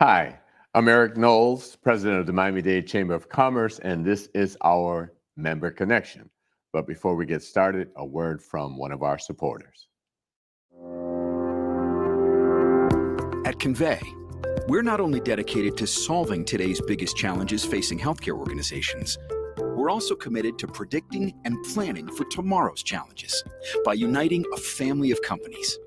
Hi, I'm Eric Knowles, president of the Miami-Dade Chamber of Commerce, and this is our Member Connection. But before we get started, a word from one of our supporters. At Convey, we're not only dedicated to solving today's biggest challenges facing healthcare organizations, we're also committed to predicting and planning for tomorrow's challenges by uniting a family of companies.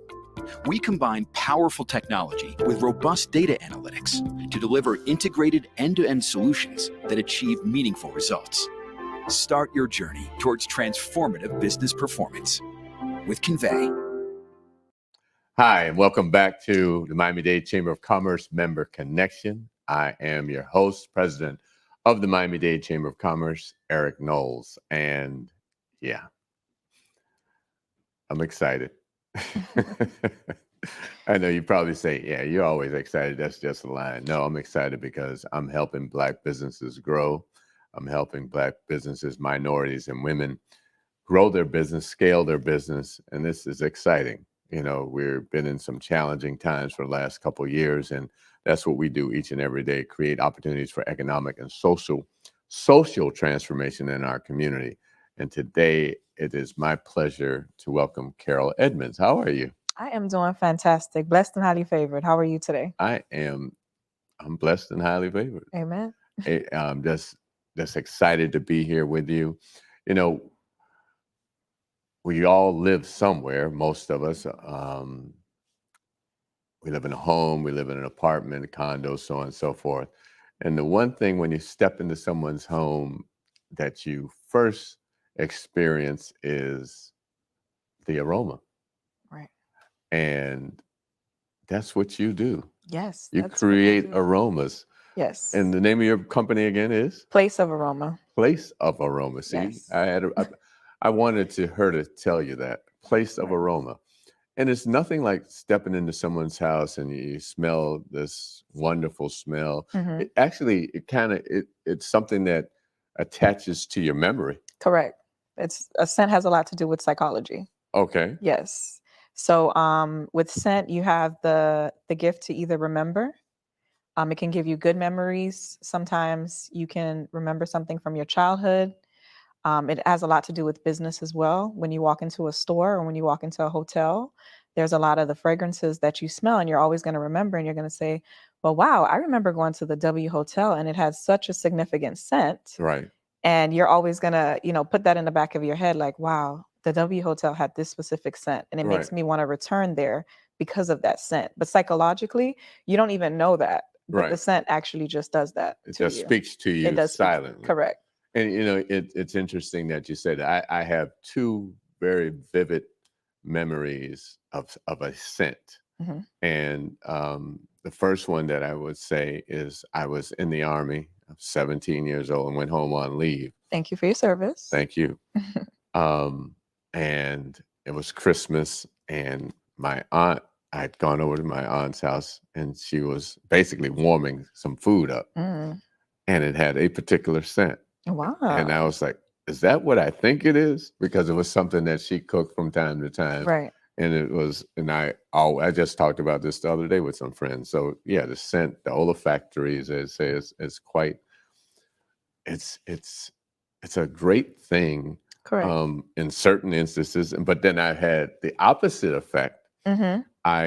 We combine powerful technology with robust data analytics to deliver integrated end-to-end solutions that achieve meaningful results. Start your journey towards transformative business performance with Convey. Hi, and welcome back to the Miami-Dade Chamber of Commerce Member Connection. I am your host, president of the Miami-Dade Chamber of Commerce, Eric Knowles. And yeah, I'm excited. I know you probably say, yeah, you're always excited. That's just a line. No, I'm excited because I'm helping Black businesses grow. I'm helping Black businesses, minorities, and women grow their business, scale their business. And this is exciting. You know, we've been in some challenging times for the last couple of years, and that's what we do each and every day, create opportunities for economic and social transformation in our community. And today it is my pleasure to welcome Carol Edmonds. How are you? I am doing fantastic. Blessed and highly favored. How are you today? I'm blessed and highly favored. Amen. I'm just excited to be here with you. You know, we all live somewhere, most of us. We live in a home, we live in an apartment, a condo, so on and so forth. And the one thing when you step into someone's home that you first experience is the aroma. Right. And that's what you do. Yes. You that's what I create do. aromas. Yes. And the name of your company again is? Place of Aroma. Place of Aroma. See, Yes. I wanted her to tell you that. Place of Right. Aroma. And it's nothing like stepping into someone's house and you smell this wonderful smell. Mhm. It's something that attaches to your memory. Correct. A scent has a lot to do with psychology. Okay. Yes. So with scent, you have the gift to either remember. It can give you good memories. Sometimes you can remember something from your childhood. It has a lot to do with business as well. When you walk into a store or when you walk into a hotel, there's a lot of the fragrances that you smell and you're always going to remember, and you're going to say, well, wow, I remember going to the W Hotel and it had such a significant scent. Right. And you're always going to, put that in the back of your head, like, wow, the W Hotel had this specific scent. And it makes me want to return there because of that scent. But psychologically, you don't even know that. But the scent actually just does that. It just speaks to you It does silently. Correct. And, it's interesting that you said that. I have two very vivid memories of a scent. Mm-hmm. And the first one that I would say is I was in the Army. I was 17 years old and went home on leave. Thank you for your service. Thank you. And it was Christmas, and my aunt, I'd gone over to my aunt's house, and she was basically warming some food up. Mm. And it had a particular scent. Wow. And I was like, is that what I think it is? Because it was something that she cooked from time to time. Right. And it was, and I just talked about this the other day with some friends. So yeah, the scent, the olfactory, as I say, is quite, it's a great thing. Correct. In certain instances. But then I had the opposite effect. Mm-hmm. I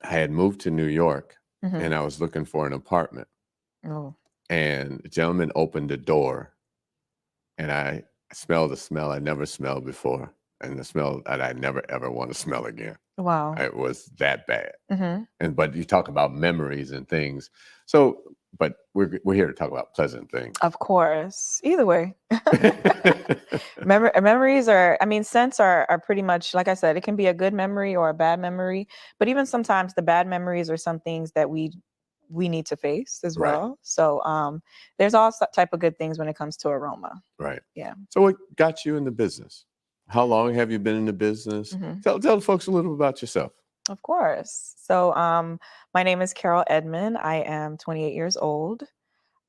had moved to New York, Mm-hmm. and I was looking for an apartment. Oh. And the gentleman opened the door, and I smelled a smell I never smelled before, and the smell that I never ever want to smell again. Wow. It was that bad. Mm-hmm. But you talk about memories and things. So, but we're here to talk about pleasant things. Of course. Either way. Memories scents are pretty much, like I said, it can be a good memory or a bad memory. But even sometimes the bad memories are some things that we need to face as well. So there's all type of good things when it comes to aroma. Right. Yeah. So what got you in the business? How long have you been in the business? Mm-hmm. Tell the folks a little about yourself. Of course. So my name is Carol Edmond. I am 28 years old.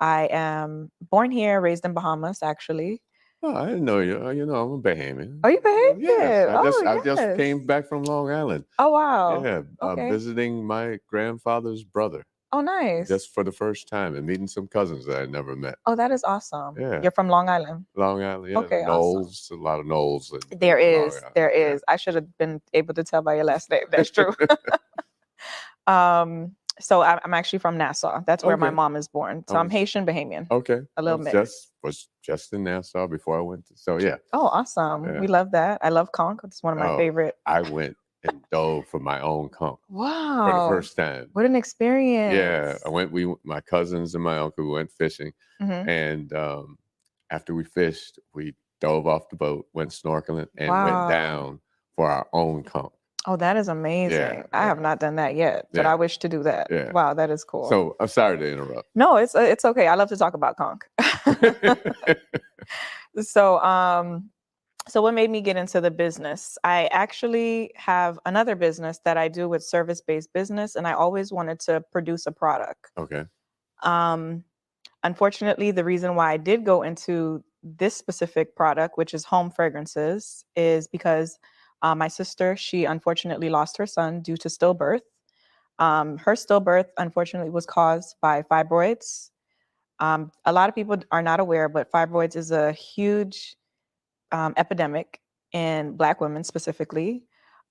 I am born here, raised in Bahamas, actually. Oh, I didn't know you. You know, I'm a Bahamian. Oh, you Yes, Bahamian. Oh, I just yes. came back from Long Island. Oh, wow. Yeah, Okay. visiting my grandfather's brother Oh, nice. just for the first time and meeting some cousins that I never met. Oh, that is awesome. Yeah, You're from Long Island. Long Island. Yeah, the Okay, awesome. Knowles, a lot of Knowles There in Long is. Island. There Yeah. is. I should have been able to tell by your last name. That's true. So I'm actually from Nassau. That's where my Okay. mom is born. I So I'm was Haitian Bahamian, okay. a I little mix. was just in Nassau before I went to. So yeah, Oh, awesome. yeah. We love that. I love conch. It's one of my Oh, favorite. I went and dove for my own conch for the Wow. first time. What an Yeah, experience. I went. My cousins and my uncle went fishing, Mhm. and after we fished, we dove off the boat, went snorkeling, and went Wow. down for our own conch. Oh, that is amazing. Yeah, I have yeah, not done that yet, but I yeah, wish to do that. yeah. Wow, that is cool. So I'm sorry to interrupt. No, it's okay. I love to talk about conch. So, so what made me get into the business? I actually have another business that I do with service-based business, and I always wanted to produce a product. Okay. Um, Unfortunately, the reason why I did go into this specific product, which is home fragrances, is because my sister, she unfortunately lost her son due to stillbirth. Her stillbirth, unfortunately, was caused by fibroids. A lot of people are not aware, but fibroids is a huge epidemic in Black women specifically.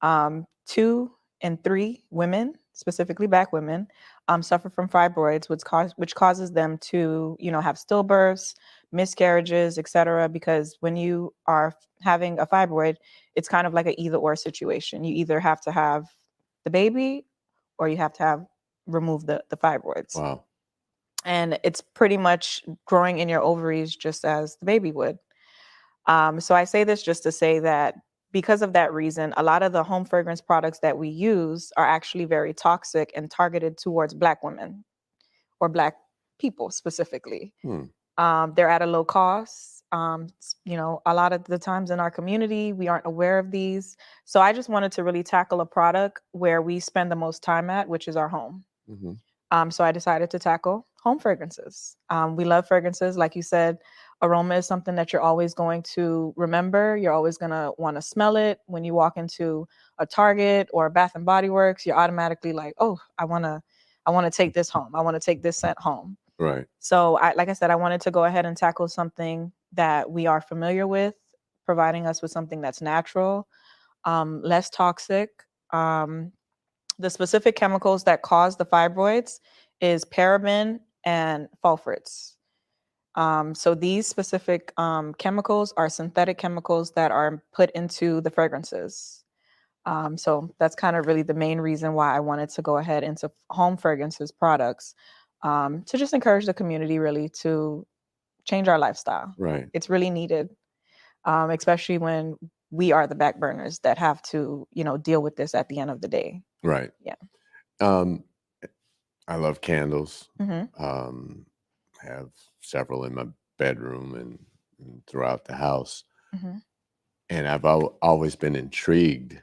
2 in 3 women, specifically Black women, suffer from fibroids, which causes them to, have stillbirths, miscarriages, etc. Because when you are having a fibroid, it's kind of like an either or situation. You either have to have the baby, or you have to have remove the fibroids, Wow. and it's pretty much growing in your ovaries just as the baby would. So I say this just to say that because of that reason, a lot of the home fragrance products that we use are actually very toxic and targeted towards Black women or Black people specifically. Hmm. They're at a low cost. A lot of the times in our community, we aren't aware of these. So I just wanted to really tackle a product where we spend the most time at, which is our home. Mm-hmm. So I decided to tackle home fragrances. We love fragrances. Like you said, aroma is something that you're always going to remember. You're always going to want to smell it. When you walk into a Target or a Bath and Body Works, you're automatically like, oh, I want to take this home. I want to take this scent home. Right. So like I said, I wanted to go ahead and tackle something that we are familiar with, providing us with something that's natural, less toxic. The specific chemicals that cause the fibroids is paraben and sulfates. So these specific chemicals are synthetic chemicals that are put into the fragrances. So that's kind of really the main reason why I wanted to go ahead into home fragrances products, to just encourage the community really to change our lifestyle. Right. It's really needed, especially when we are the back burners that have to, deal with this at the end of the day. Right. Yeah. I love candles. Mm-hmm. Have several in my bedroom and throughout the house. Mm-hmm. And I've always been intrigued,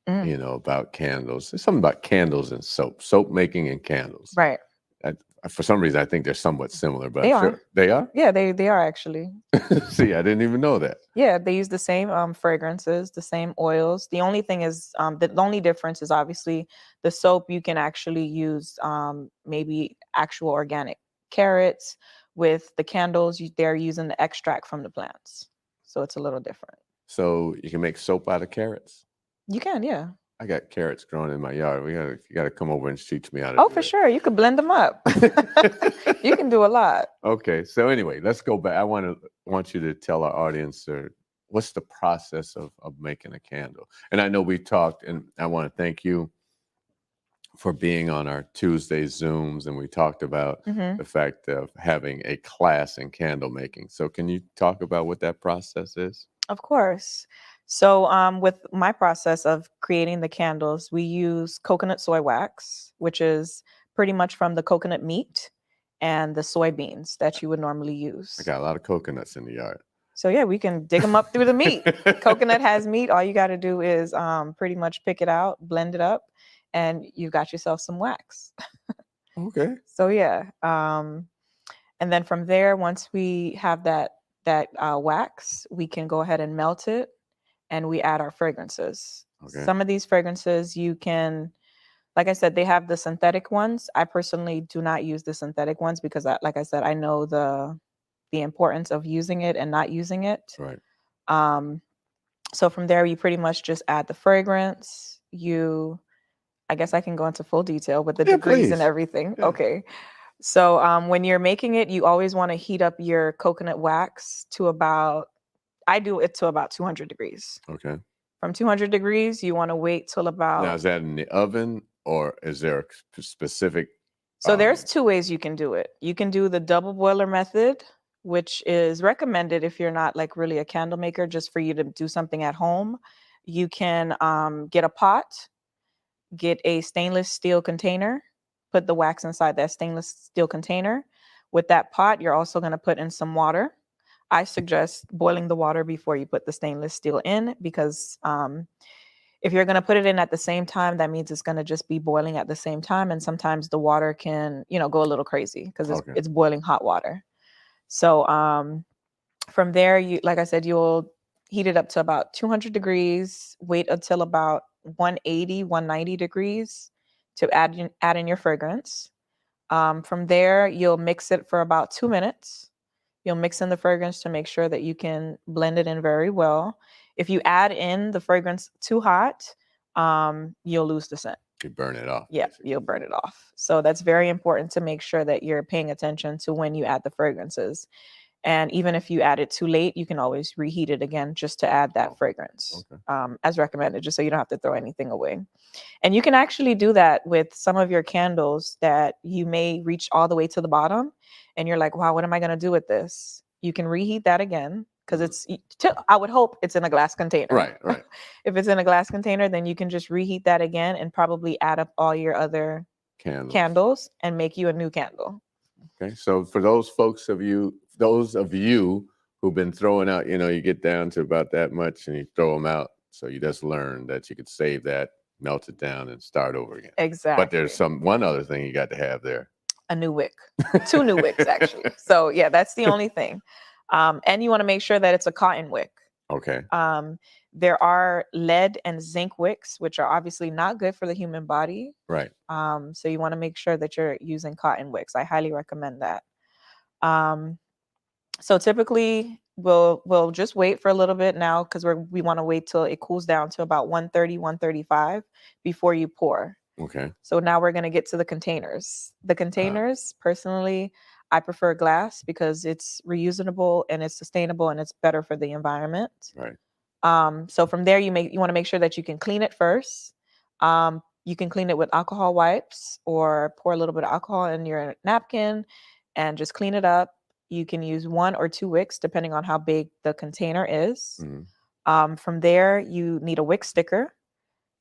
about candles. There's something about candles and soap making and candles. Right. For some reason, I think they're somewhat similar, but They I'm are. sure they are. Yeah, they are actually. See, I didn't even know that. Yeah, they use the same fragrances, the same oils. The only thing is, the only difference is obviously the soap. You can actually use maybe actual organic carrots. With the candles, they're using the extract from the plants, so it's a little different. So you can make soap out of carrots. You can, yeah. I got carrots growing in my yard. You got to come over and teach me how to. Oh, do for that. sure, you could blend them up. You can do a lot. Okay, so anyway, let's go back. I want you to tell our audience what's the process of making a candle. And I know we talked, and I want to thank you for being on our Tuesday Zooms, and we talked about Mm-hmm. the fact of having a class in candle making. So can you talk about what that process is? Of course. So with my process of creating the candles, we use coconut soy wax, which is pretty much from the coconut meat and the soybeans that you would normally use. I got a lot of coconuts in the yard. So yeah, we can dig them up through the meat. Coconut has meat. All you got to do is pretty much pick it out, blend it up, and you've got yourself some wax. Okay. So yeah. And then from there, once we have that that wax, we can go ahead and melt it, and we add our fragrances. Okay. Some of these fragrances you can, like I said, they have the synthetic ones. I personally do not use the synthetic ones because, like I said, I know the importance of using it and not using it. Right. So from there, you pretty much just add the fragrance. I guess I can go into full detail with the Yeah, degrees and please. everything. Yeah. Okay. So when you're making it, you always want to heat up your coconut wax to I do it to about 200 degrees. Okay. From 200 degrees, you want to wait till Now, about. is that in the oven or is there a specific? So there's two ways you can do it. You can do the double boiler method, which is recommended if you're not like really a candle maker, just for you to do something at home. You can get a pot, get a stainless steel container, put the wax inside that stainless steel container. With that pot, you're also going to put in some water. I suggest boiling the water before you put the stainless steel in, because if you're going to put it in at the same time, that means it's going to just be boiling at the same time. And sometimes the water can, go a little crazy because it's boiling hot water. So from there, like I said, you'll heat it up to about 200 degrees, wait until about 180, 190 degrees to add in your fragrance. From there, you'll mix it for about 2 minutes. You'll mix in the fragrance to make sure that you can blend it in very well. If you add in the fragrance too hot, you'll lose the scent. You burn it off. Yeah, basically. you'll burn it off. So that's very important to make sure that you're paying attention to when you add the fragrances. And even if you add it too late, you can always reheat it again just to add that fragrance, as recommended, just so you don't have to throw anything away. And you can actually do that with some of your candles that you may reach all the way to the bottom and you're like, wow, what am I going to do with this? You can reheat that again, because I would hope it's in a glass container. Right. If it's in a glass container, then you can just reheat that again and probably add up all your other candles and make you a new candle. Okay. So for those of you who've been throwing out, you get down to about that much and you throw them out. So you just learn that you could save that, melt it down, and start over again. Exactly. But there's one other thing you got to have there. A new wick. 2 new wicks, actually. So yeah, that's the only thing. And you want to make sure that it's a cotton wick. Okay. There are lead and zinc wicks, which are obviously not good for the human body. Right. So you want to make sure that you're using cotton wicks. I highly recommend that. So typically we'll just wait for a little bit now, because we want to wait till it cools down to about 130, 135 before you pour. Okay. So now we're going to get to the containers. The containers, personally, I prefer glass because it's reusable and it's sustainable and it's better for the environment. Right. So from there, you want to make sure that you can clean it first. You can clean it with alcohol wipes or pour a little bit of alcohol in your napkin and just clean it up. You can use 1 or 2 wicks depending on how big the container is. Mm-hmm. From there, you need a wick sticker.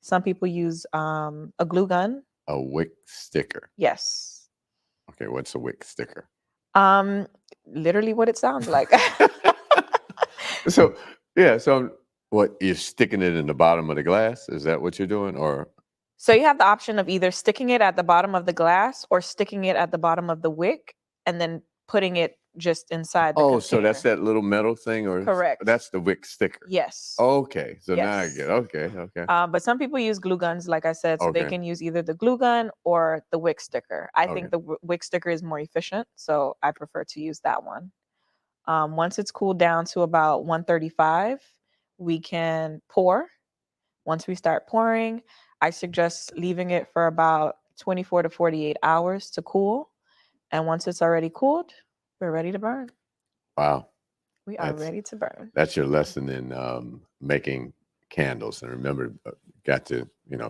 Some people use a glue gun. A wick sticker. Yes. Okay, what's a wick sticker? Literally what it sounds like. So what, you're sticking it in the bottom of the glass? Is that what you're doing? Or so you have the option of either sticking it at the bottom of the glass or sticking it at the bottom of the wick and then putting it just inside the container. So that's that little metal thing? Or correct. That's the wick sticker. Yes. Okay. So now I Yes. get okay. But some people use glue guns, like I said, so they can use either the glue gun or the wick sticker. I think the wick sticker is more efficient, so I prefer to use that one. Once it's cooled down to about 135, we can pour. Once we start pouring, I suggest leaving it for about 24 to 48 hours to cool. And once it's already cooled, we're ready to burn. Wow. We are ready to burn. That's your lesson in making candles. And remember, got to,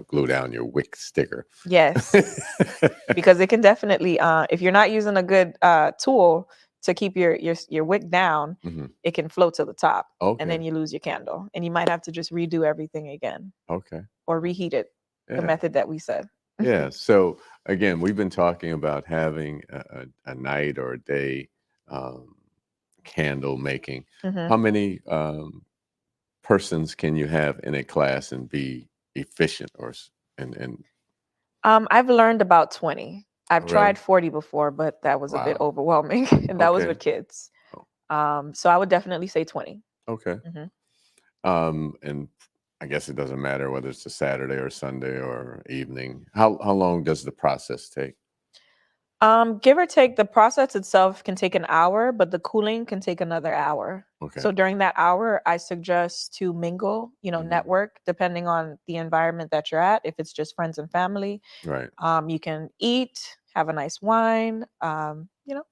glue down your wick sticker. Yes. Because it can definitely, if you're not using a good tool to keep your wick down, it can float to the top. Okay. And then you lose your candle. And you might have to just redo everything again. Okay. Or reheat it, the method that we said. Yeah. So again, we've been talking about having a night or a day candle making. How many persons can you have in a class and be efficient? I've learned about 20. I've Really? tried 40 before, but that was a bit overwhelming, and that was with kids. So I would definitely say 20. Okay. Mhm. And I guess it doesn't matter whether it's a Saturday or Sunday or evening. How long does the process take? Give or take, the process itself can take an hour, but the cooling can take another hour. Okay. So during that hour, I suggest to mingle, Mhm. network, depending on the environment that you're at. If it's just friends and family, Right. you can eat, have a nice wine,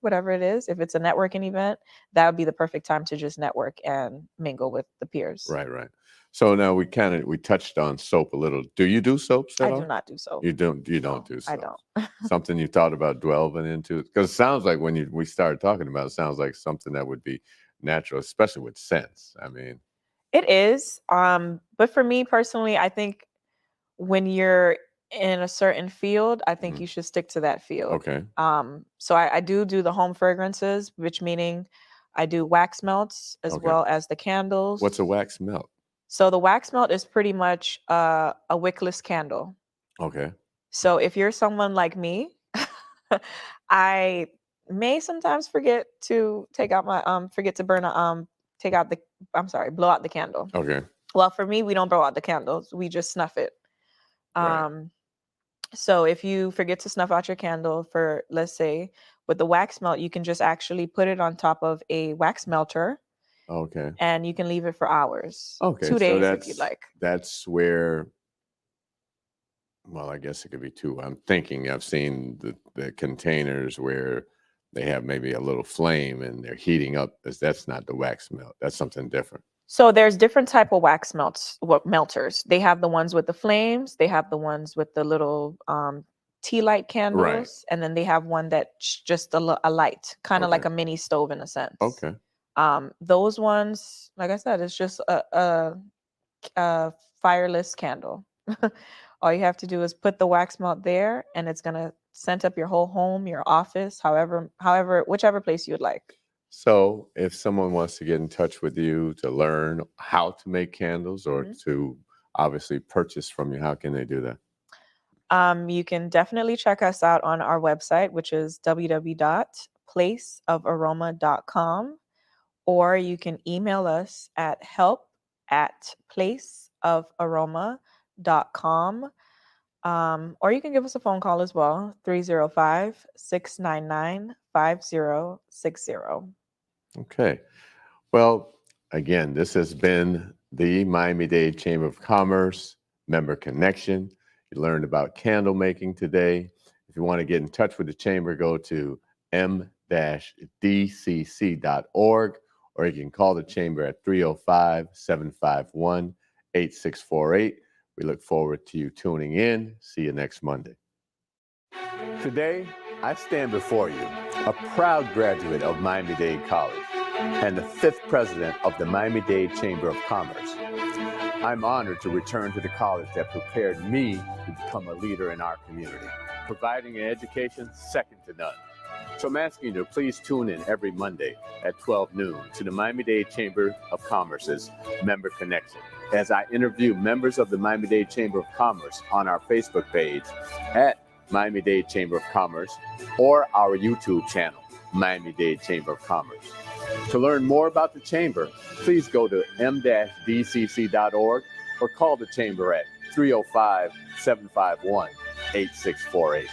whatever it is. If it's a networking event, that would be the perfect time to just network and mingle with the peers. Right. Right. So now we touched on soap a little. Do you do soaps at I all? do not do soap. You don't No, do I soaps. don't. Something you thought about delving into? Because it sounds like when we started talking about it, sounds like something that would be natural, especially with scents. I mean, It is. But for me personally, I think when you're in a certain field, I think mhm. you should stick to that field. Okay. So I do the home fragrances, which meaning I do wax melts as Okay. well as the candles. What's a wax melt? So the wax melt is pretty much a wickless candle. Okay. So if you're someone like me, I may sometimes forget to take out my forget to burn a take out the blow out the candle. Okay. Well, for me, we don't blow out the candles. We just snuff it. Right. So if you forget to snuff out your candle for, let's say, with the wax melt, you can just actually put it on top of a wax melter Okay. and you can leave it for hours. Okay. 2 So days if you'd like. that's where. Well, I guess it could be two. I'm thinking I've seen the containers where they have maybe a little flame and they're heating up. That's not the wax melt. That's something different. So there's different type of wax melters. They have the ones with the flames, they have the ones with the little tea light candles, and then they have one that's just a light, kind of like Okay. a mini stove in a sense. Okay. Those ones, like I said, it's just a fireless candle. All you have to do is put the wax melt there, and it's gonna scent up your whole home, your office, whichever place you'd like. So, if someone wants to get in touch with you to learn how to make candles or Mhm. to obviously purchase from you, how can they do that? You can definitely check us out on our website, which is www.placeofaroma.com, or you can email us at help@placeofaroma.com. Or you can give us a phone call as well, 305-699-5060. Okay. Well, again, this has been the Miami-Dade Chamber of Commerce Member Connection. You learned about candle making today. If you want to get in touch with the Chamber, go to m-dcc.org, or you can call the Chamber at 305-751-8648. We look forward to you tuning in. See you next Monday. Today, I stand before you, a proud graduate of Miami-Dade College and the 5th president of the Miami-Dade Chamber of Commerce. I'm honored to return to the college that prepared me to become a leader in our community, providing an education second to none. So I'm asking you to please tune in every Monday at 12 noon to the Miami-Dade Chamber of Commerce's Member Connection, as I interview members of the Miami-Dade Chamber of Commerce on our Facebook page at Miami-Dade Chamber of Commerce or our YouTube channel, Miami-Dade Chamber of Commerce. To learn more about the Chamber, please go to m-dcc.org or call the Chamber at 305-751-8648.